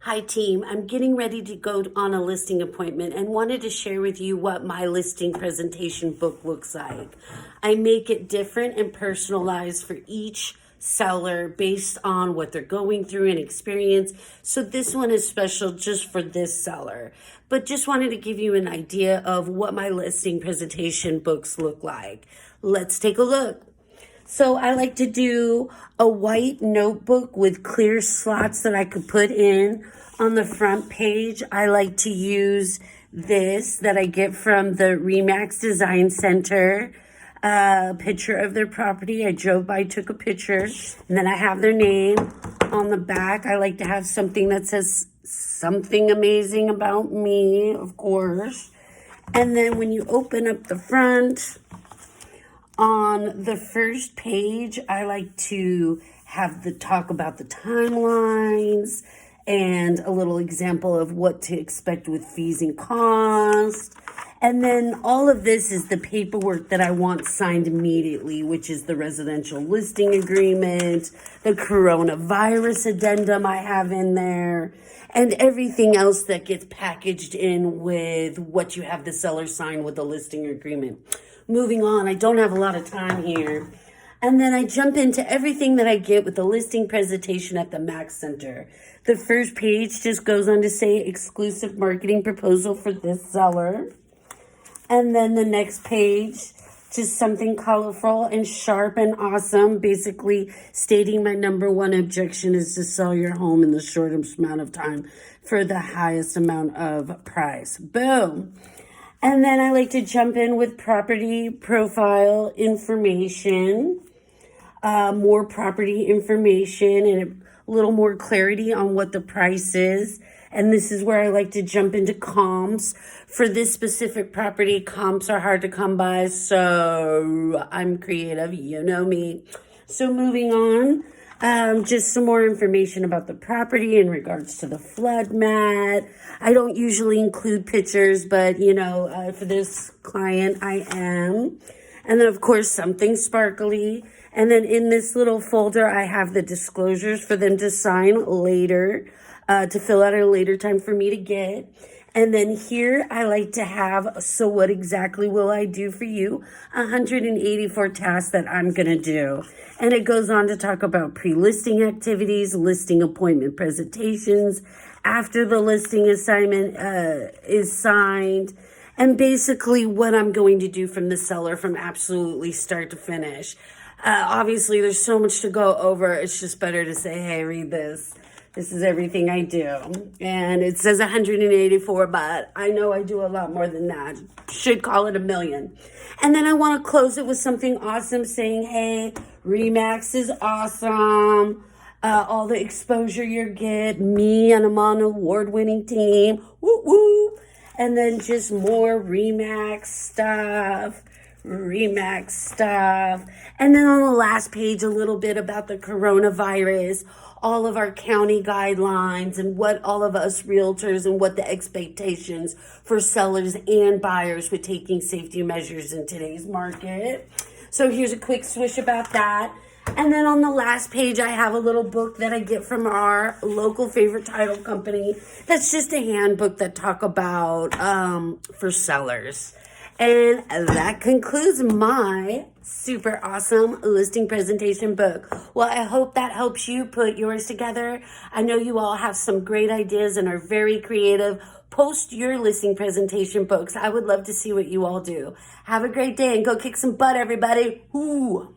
Hi team, I'm getting ready to go on a listing appointment and wanted to share with you what my listing presentation book looks like. I make it different and personalized for each seller based on what they're going through and experience. So this one is special just for this seller, but just wanted to give you an idea of what my listing presentation books look like. Let's take a look. So I like to do a white notebook with clear slots that I could put in on the front page. I like to use this that I get from the Remax Design Center, picture of their property. I drove by, took a picture, and then I have their name on the back. I like to have something that says something amazing about me, of course. And then when you open up the front, on the first page, I like to have the talk about the timelines and a little example of what to expect with fees and costs. And then all of this is the paperwork that I want signed immediately, which is the residential listing agreement, the coronavirus addendum I have in there, and everything else that gets packaged in with what you have the seller sign with the listing agreement. Moving on, I don't have a lot of time here. And then I jump into everything that I get with the listing presentation at the Max Center. The first page just goes on to say exclusive marketing proposal for this seller. And then the next page, just something colorful and sharp and awesome, basically stating my number one objection is to sell your home in the shortest amount of time for the highest amount of price. Boom. And then I like to jump in with property profile information, more property information, and a little more clarity on what the price is. And this is where I like to jump into comps. For this specific property, comps are hard to come by, so I'm creative, you know me. So moving on, just some more information about the property in regards to the flood mat. I don't usually include pictures, but for this client, I am. And then of course, something sparkly. And then in this little folder, I have the disclosures for them to sign later, to fill out at a later time for me to get. And then here I like to have, so what exactly will I do for you? 184 tasks that I'm going to do. And it goes on to talk about pre-listing activities, listing appointment presentations, after the listing assignment is signed, and basically what I'm going to do from the seller from absolutely start to finish. Obviously, there's so much to go over. It's just better to say, hey, read this. This is everything I do. And it says 184, but I know I do a lot more than that. Should call it 1,000,000. And then I want to close it with something awesome saying, hey, Remax is awesome. All the exposure you get, me, and I'm on an award-winning team. Woo woo. And then just more Remax stuff. And then on the last page, a little bit about the coronavirus, all of our county guidelines and what all of us realtors and what the expectations for sellers and buyers with taking safety measures in today's market. So here's a quick swish about that. And then on the last page, I have a little book that I get from our local favorite title company. That's just a handbook that talk about for sellers. And that concludes my super awesome listing presentation book. Well, I hope that helps you put yours together. I know you all have some great ideas and are very creative. Post your listing presentation books. I would love to see what you all do. Have a great day and go kick some butt, everybody. Ooh.